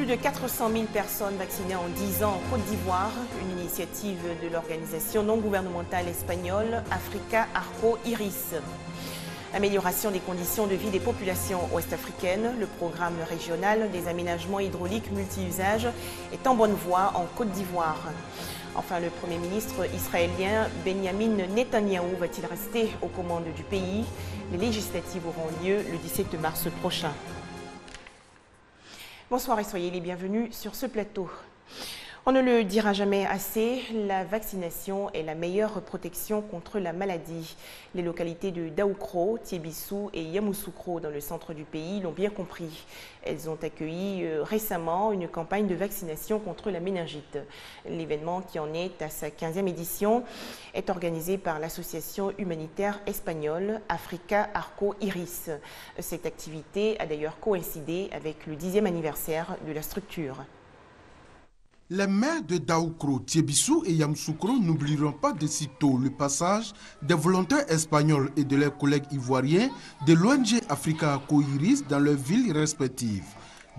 Plus de 400 000 personnes vaccinées en 10 ans en Côte d'Ivoire, une initiative de l'organisation non gouvernementale espagnole Africa Arco Iris. Amélioration des conditions de vie des populations ouest-africaines, le programme régional des aménagements hydrauliques multi-usages est en bonne voie en Côte d'Ivoire. Enfin, le Premier ministre israélien Benjamin Netanyahou va-t-il rester aux commandes du pays? Les législatives auront lieu le 17 mars prochain. Bonsoir et soyez les bienvenus sur ce plateau. On ne le dira jamais assez, la vaccination est la meilleure protection contre la maladie. Les localités de Daoukro, Tiébissou et Yamoussoukro dans le centre du pays l'ont bien compris. Elles ont accueilli récemment une campagne de vaccination contre la méningite. L'événement, qui en est à sa 15e édition, est organisé par l'association humanitaire espagnole Africa Arco Iris. Cette activité a d'ailleurs coïncidé avec le 10e anniversaire de la structure. Les maires de Daoukro, Tiébissou et Yamoussoukro n'oublieront pas de sitôt le passage des volontaires espagnols et de leurs collègues ivoiriens de l'ONG Africa Arco Iris dans leurs villes respectives.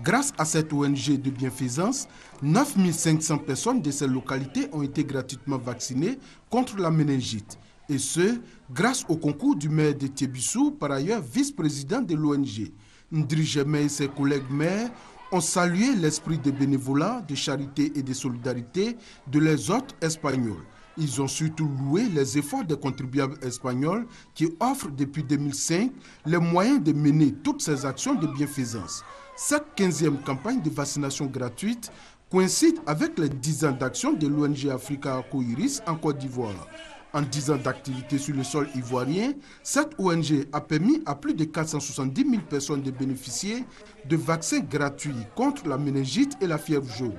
Grâce à cette ONG de bienfaisance, 9500 personnes de ces localités ont été gratuitement vaccinées contre la méningite. Et ce, grâce au concours du maire de Tiébissou, par ailleurs vice-président de l'ONG. Ndrijeme et ses collègues maires ont salué l'esprit de bénévolat, de charité et de solidarité de leurs hôtes espagnols. Ils ont surtout loué les efforts des contribuables espagnols qui offrent depuis 2005 les moyens de mener toutes ces actions de bienfaisance. Cette 15e campagne de vaccination gratuite coïncide avec les 10 ans d'action de l'ONG Africa Arco Iris en Côte d'Ivoire. En 10 ans d'activité sur le sol ivoirien, cette ONG a permis à plus de 470 000 personnes de bénéficier de vaccins gratuits contre la méningite et la fièvre jaune.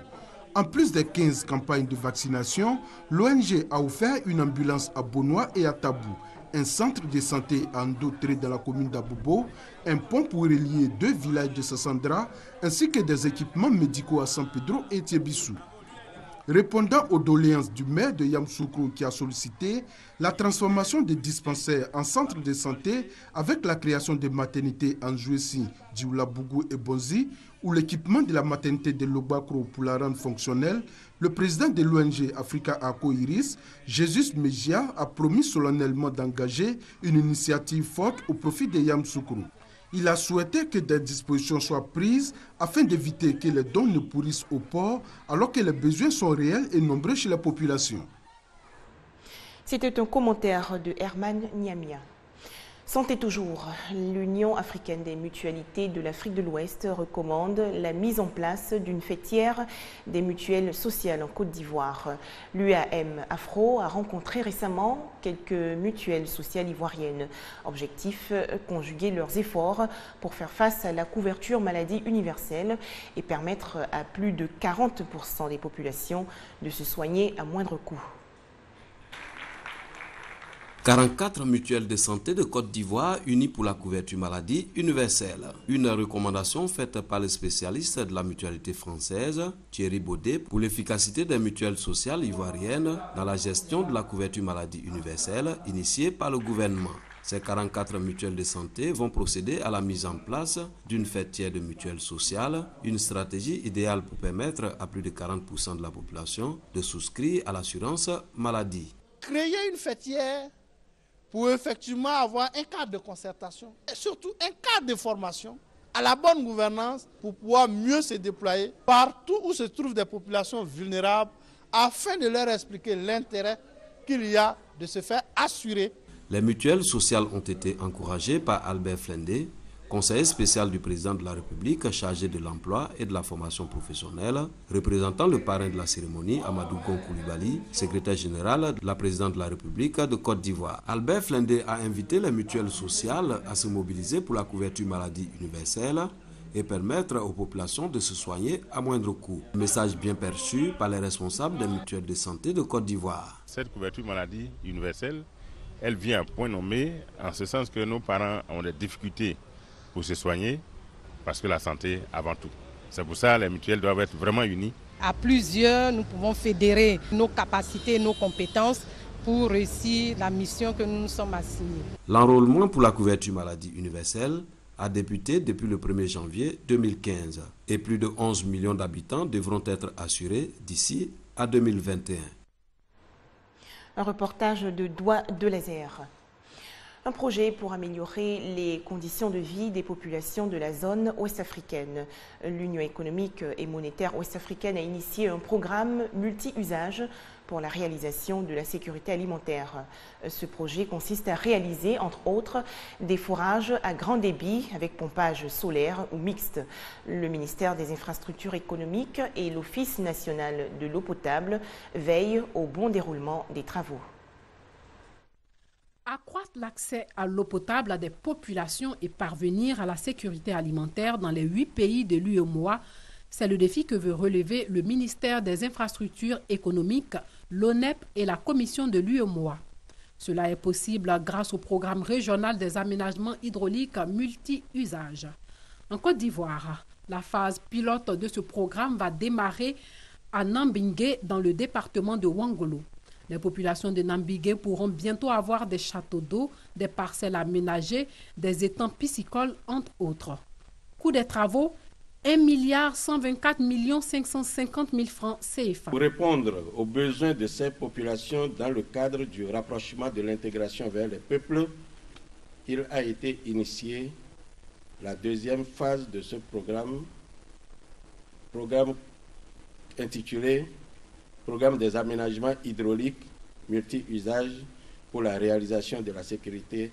En plus des 15 campagnes de vaccination, l'ONG a offert une ambulance à Bonois et à Tabou, un centre de santé à Ndotré dans la commune d'Abobo, un pont pour relier 2 villages de Sassandra, ainsi que des équipements médicaux à San Pedro et Tiébissou. Répondant aux doléances du maire de Yamoussoukro qui a sollicité la transformation des dispensaires en centres de santé avec la création de maternités en Jouessi, Dioulabougou et Bonzi, ou l'équipement de la maternité de Lobakro pour la rendre fonctionnelle, le président de l'ONG Africa Arco Iris, Jesus Mejia, a promis solennellement d'engager une initiative forte au profit de Yamoussoukro. Il a souhaité que des dispositions soient prises afin d'éviter que les dons ne pourrissent au port alors que les besoins sont réels et nombreux chez la population. C'était un commentaire de Herman Niamia. Santé toujours, l'Union africaine des mutualités de l'Afrique de l'Ouest recommande la mise en place d'une fêtière des mutuelles sociales en Côte d'Ivoire. L'UAM Afro a rencontré récemment quelques mutuelles sociales ivoiriennes. Objectif, conjuguer leurs efforts pour faire face à la couverture maladie universelle et permettre à plus de 40% des populations de se soigner à moindre coût. 44 mutuelles de santé de Côte d'Ivoire unies pour la couverture maladie universelle. Une recommandation faite par le spécialiste de la mutualité française, Thierry Baudet, pour l'efficacité des mutuelles sociales ivoiriennes dans la gestion de la couverture maladie universelle initiée par le gouvernement. Ces 44 mutuelles de santé vont procéder à la mise en place d'une fêtière de mutuelles sociales, une stratégie idéale pour permettre à plus de 40% de la population de souscrire à l'assurance maladie. Créer une fêtière pour effectivement avoir un cadre de concertation et surtout un cadre de formation à la bonne gouvernance pour pouvoir mieux se déployer partout où se trouvent des populations vulnérables afin de leur expliquer l'intérêt qu'il y a de se faire assurer. Les mutuelles sociales ont été encouragées par Albert Flendé, conseiller spécial du président de la République chargé de l'emploi et de la formation professionnelle, représentant le parrain de la cérémonie, Amadou Gon Coulibaly, secrétaire général de la présidente de la République de Côte d'Ivoire. Albert Flendé a invité les mutuelles sociales à se mobiliser pour la couverture maladie universelle et permettre aux populations de se soigner à moindre coût. Un message bien perçu par les responsables des mutuelles de santé de Côte d'Ivoire. Cette couverture maladie universelle, elle vient à point nommé, en ce sens que nos parents ont des difficultés pour se soigner, parce que la santé avant tout. C'est pour ça que les mutuelles doivent être vraiment unies. À plusieurs, nous pouvons fédérer nos capacités, nos compétences pour réussir la mission que nous nous sommes assignés. L'enrôlement pour la couverture maladie universelle a débuté depuis le 1er janvier 2015 et plus de 11 millions d'habitants devront être assurés d'ici à 2021. Un reportage de Doigt de Laser. Un projet pour améliorer les conditions de vie des populations de la zone ouest-africaine. L'Union économique et monétaire ouest-africaine a initié un programme multi-usage pour la réalisation de la sécurité alimentaire. Ce projet consiste à réaliser, entre autres, des forages à grand débit avec pompage solaire ou mixte. Le ministère des Infrastructures économiques et l'Office national de l'eau potable veillent au bon déroulement des travaux. Accroître l'accès à l'eau potable à des populations et parvenir à la sécurité alimentaire dans les 8 pays de l'UEMOA, c'est le défi que veut relever le ministère des Infrastructures économiques, l'ONEP et la Commission de l'UEMOA. Cela est possible grâce au programme régional des aménagements hydrauliques multi-usages. En Côte d'Ivoire, la phase pilote de ce programme va démarrer à Nambingué dans le département de Ouangolo. Les populations de Nambingué pourront bientôt avoir des châteaux d'eau, des parcelles aménagées, des étangs piscicoles, entre autres. Coût des travaux, 1,124 550 000 francs CFA. Pour répondre aux besoins de ces populations dans le cadre du rapprochement de l'intégration vers les peuples, il a été initié la deuxième phase de ce programme intitulé Programme des aménagements hydrauliques multi-usages pour la réalisation de la sécurité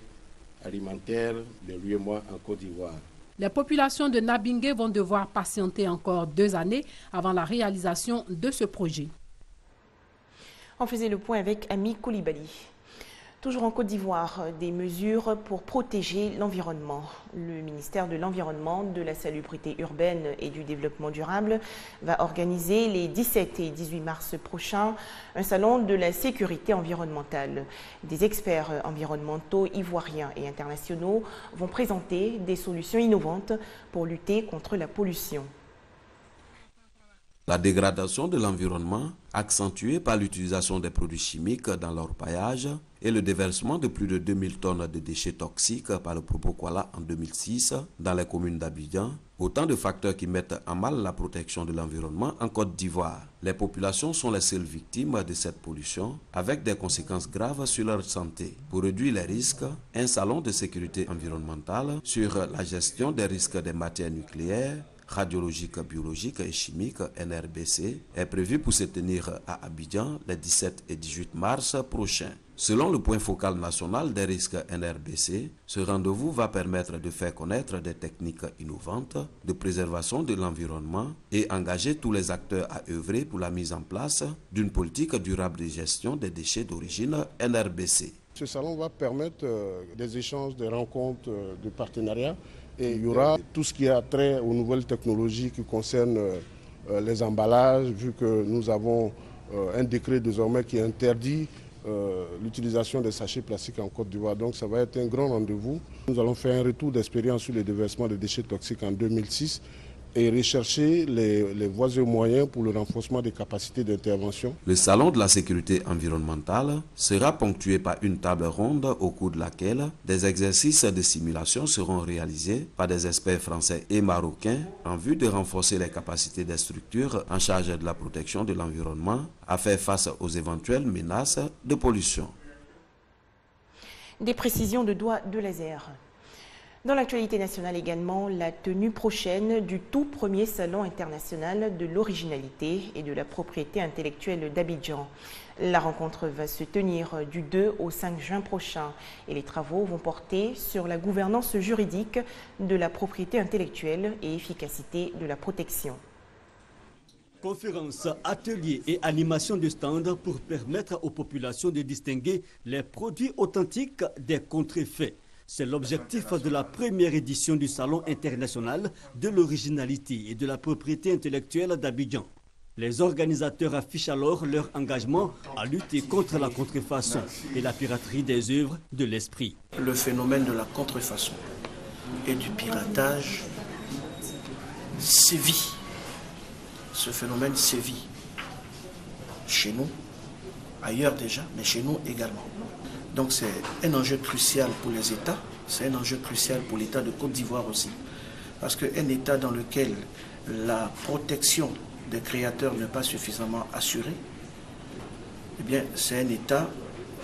alimentaire de l'UEMOA en Côte d'Ivoire. Les populations de Nambingué vont devoir patienter encore 2 années avant la réalisation de ce projet. On faisait le point avec Ami Koulibaly. Toujours en Côte d'Ivoire, des mesures pour protéger l'environnement. Le ministère de l'Environnement, de la Salubrité urbaine et du Développement durable va organiser les 17 et 18 mars prochains un salon de la sécurité environnementale. Des experts environnementaux ivoiriens et internationaux vont présenter des solutions innovantes pour lutter contre la pollution. La dégradation de l'environnement, accentuée par l'utilisation des produits chimiques dans l'orpaillage et le déversement de plus de 2000 tonnes de déchets toxiques par le Propokwala en 2006 dans les communes d'Abidjan, autant de facteurs qui mettent à mal la protection de l'environnement en Côte d'Ivoire. Les populations sont les seules victimes de cette pollution, avec des conséquences graves sur leur santé. Pour réduire les risques, un salon de sécurité environnementale sur la gestion des risques des matières nucléaires, radiologique, biologique et chimique NRBC est prévu pour se tenir à Abidjan les 17 et 18 mars prochains. Selon le point focal national des risques NRBC, ce rendez-vous va permettre de faire connaître des techniques innovantes de préservation de l'environnement et engager tous les acteurs à œuvrer pour la mise en place d'une politique durable de gestion des déchets d'origine NRBC. Ce salon va permettre des échanges, des rencontres, de partenariats. Et il y aura tout ce qui a trait aux nouvelles technologies qui concernent les emballages, vu que nous avons un décret désormais qui interdit l'utilisation des sachets plastiques en Côte d'Ivoire. Donc ça va être un grand rendez-vous. Nous allons faire un retour d'expérience sur le déversement des déchets toxiques en 2006 et rechercher les voies et moyens pour le renforcement des capacités d'intervention. Le salon de la sécurité environnementale sera ponctué par une table ronde au cours de laquelle des exercices de simulation seront réalisés par des experts français et marocains en vue de renforcer les capacités des structures en charge de la protection de l'environnement à faire face aux éventuelles menaces de pollution. Des précisions de Doigt de Laser. Dans l'actualité nationale également, la tenue prochaine du tout premier salon international de l'originalité et de la propriété intellectuelle d'Abidjan. La rencontre va se tenir du 2 au 5 juin prochain et les travaux vont porter sur la gouvernance juridique de la propriété intellectuelle et efficacité de la protection. Conférences, ateliers et animations de stands pour permettre aux populations de distinguer les produits authentiques des contrefaits. C'est l'objectif de la première édition du Salon international de l'originalité et de la propriété intellectuelle d'Abidjan. Les organisateurs affichent alors leur engagement à lutter contre la contrefaçon et la piraterie des œuvres de l'esprit. Le phénomène de la contrefaçon et du piratage sévit. Ce phénomène sévit chez nous, ailleurs déjà, mais chez nous également. Donc c'est un enjeu crucial pour les États, c'est un enjeu crucial pour l'État de Côte d'Ivoire aussi. Parce qu'un État dans lequel la protection des créateurs n'est pas suffisamment assurée, eh bien c'est un État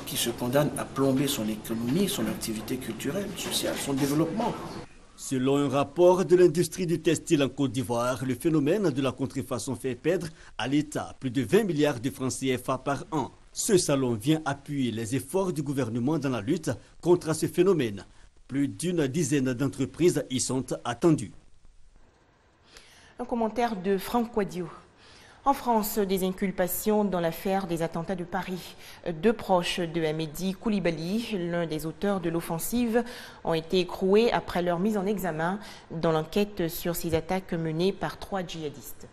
qui se condamne à plomber son économie, son activité culturelle, sociale, son développement. Selon un rapport de l'industrie du textile en Côte d'Ivoire, le phénomène de la contrefaçon fait perdre à l'État plus de 20 milliards de francs CFA par an. Ce salon vient appuyer les efforts du gouvernement dans la lutte contre ce phénomène. Plus d'une dizaine d'entreprises y sont attendues. Un commentaire de Franck Quadio. En France, des inculpations dans l'affaire des attentats de Paris. Deux proches de Hamedi Koulibaly, l'un des auteurs de l'offensive, ont été écroués après leur mise en examen dans l'enquête sur ces attaques menées par 3 djihadistes.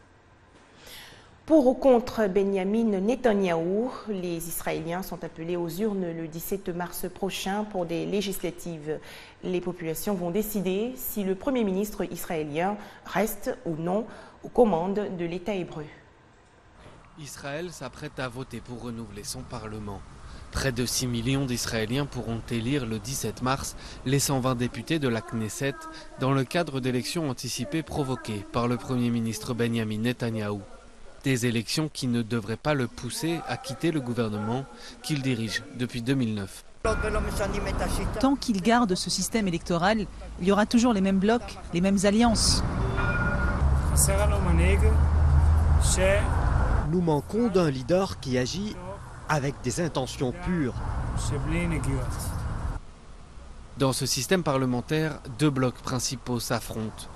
Pour ou contre Benyamin Netanyahou, les Israéliens sont appelés aux urnes le 17 mars prochain pour des législatives. Les populations vont décider si le Premier ministre israélien reste ou non aux commandes de l'État hébreu. Israël s'apprête à voter pour renouveler son Parlement. Près de 6 millions d'Israéliens pourront élire le 17 mars les 120 députés de la Knesset dans le cadre d'élections anticipées provoquées par le Premier ministre Benyamin Netanyahou. Des élections qui ne devraient pas le pousser à quitter le gouvernement qu'il dirige depuis 2009. Tant qu'il garde ce système électoral, il y aura toujours les mêmes blocs, les mêmes alliances. Nous manquons d'un leader qui agit avec des intentions pures. Dans ce système parlementaire, deux blocs principaux s'affrontent.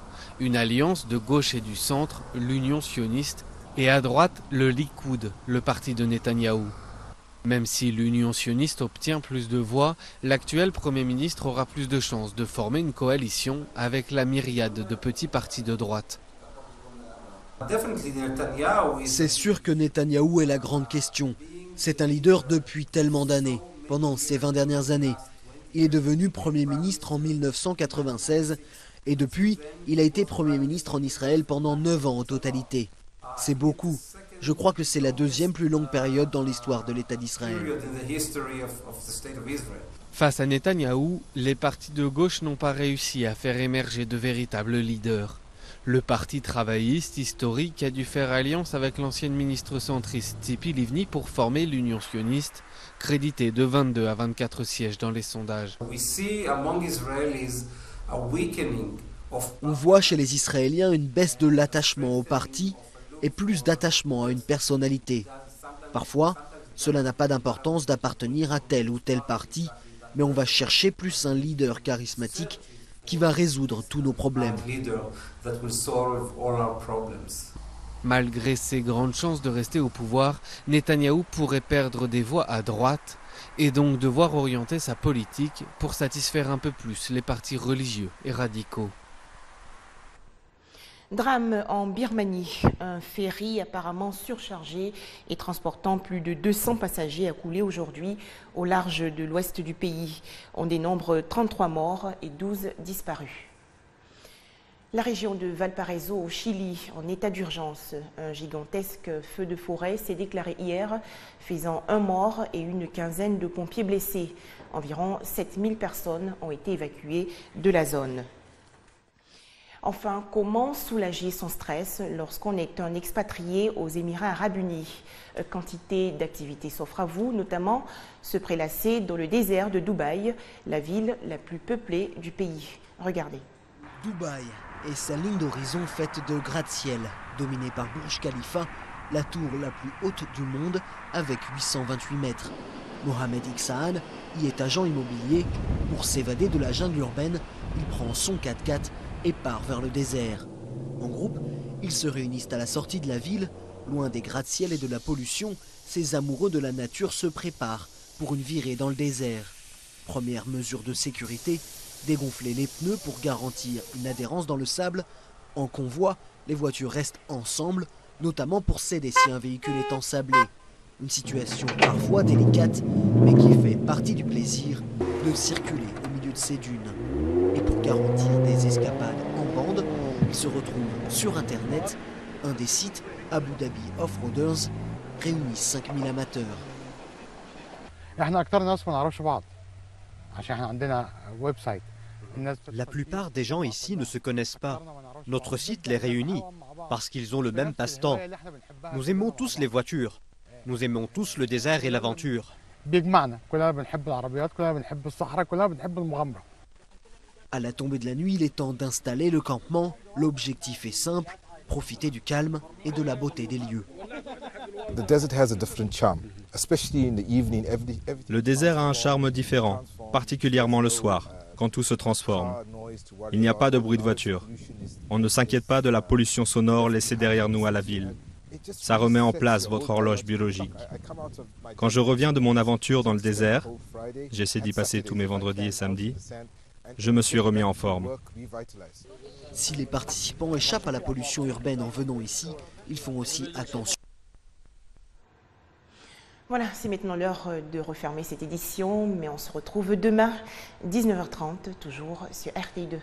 Une alliance de gauche et du centre, l'Union sioniste, et à droite, le Likoud, le parti de Netanyahou. Même si l'Union sioniste obtient plus de voix, l'actuel Premier ministre aura plus de chances de former une coalition avec la myriade de petits partis de droite. C'est sûr que Netanyahou est la grande question. C'est un leader depuis tellement d'années. Pendant ces 20 dernières années, il est devenu Premier ministre en 1996 et depuis, il a été Premier ministre en Israël pendant 9 ans en totalité. C'est beaucoup. Je crois que c'est la deuxième plus longue période dans l'histoire de l'État d'Israël. Face à Netanyahou, les partis de gauche n'ont pas réussi à faire émerger de véritables leaders. Le parti travailliste historique a dû faire alliance avec l'ancienne ministre centriste Tzipi Livni pour former l'Union sioniste, créditée de 22 à 24 sièges dans les sondages. On voit chez les Israéliens une baisse de l'attachement au parti et plus d'attachement à une personnalité. Parfois, cela n'a pas d'importance d'appartenir à tel ou tel parti, mais on va chercher plus un leader charismatique qui va résoudre tous nos problèmes. Malgré ses grandes chances de rester au pouvoir, Netanyahou pourrait perdre des voix à droite et donc devoir orienter sa politique pour satisfaire un peu plus les partis religieux et radicaux. Drame en Birmanie. Un ferry apparemment surchargé et transportant plus de 200 passagers a coulé aujourd'hui au large de l'ouest du pays. On dénombre 33 morts et 12 disparus. La région de Valparaiso au Chili en état d'urgence. Un gigantesque feu de forêt s'est déclaré hier, faisant un mort et une quinzaine de pompiers blessés. Environ 7000 personnes ont été évacuées de la zone. Enfin, comment soulager son stress lorsqu'on est un expatrié aux Émirats Arabes Unis? Quantité d'activités s'offre à vous, notamment se prélasser dans le désert de Dubaï, la ville la plus peuplée du pays. Regardez. Dubaï et sa ligne d'horizon faite de gratte-ciel, dominée par Burj Khalifa, la tour la plus haute du monde avec 828 mètres. Mohamed Iksahan y est agent immobilier. Pour s'évader de la jungle urbaine, il prend son 4x4 et part vers le désert. En groupe, ils se réunissent à la sortie de la ville. Loin des gratte-ciel et de la pollution, ces amoureux de la nature se préparent pour une virée dans le désert. Première mesure de sécurité, dégonfler les pneus pour garantir une adhérence dans le sable. En convoi, les voitures restent ensemble, notamment pour s'aider si un véhicule est ensablé. Une situation parfois délicate, mais qui fait partie du plaisir de circuler au milieu de ces dunes. Et pour garantir des escapades en bande, ils se retrouvent sur Internet. Un des sites, Abu Dhabi Off-Roaders, réunit 5000 amateurs. La plupart des gens ici ne se connaissent pas. Notre site les réunit parce qu'ils ont le même passe-temps. Nous aimons tous les voitures. Nous aimons tous le désert et l'aventure. À la tombée de la nuit, il est temps d'installer le campement. L'objectif est simple, profiter du calme et de la beauté des lieux. Le désert a un charme différent, particulièrement le soir, quand tout se transforme. Il n'y a pas de bruit de voiture. On ne s'inquiète pas de la pollution sonore laissée derrière nous à la ville. Ça remet en place votre horloge biologique. Quand je reviens de mon aventure dans le désert, j'essaie d'y passer tous mes vendredis et samedis, je me suis remis en forme. Si les participants échappent à la pollution urbaine en venant ici, ils font aussi attention. Voilà, c'est maintenant l'heure de refermer cette édition, mais on se retrouve demain, 19h30, toujours sur RTI2.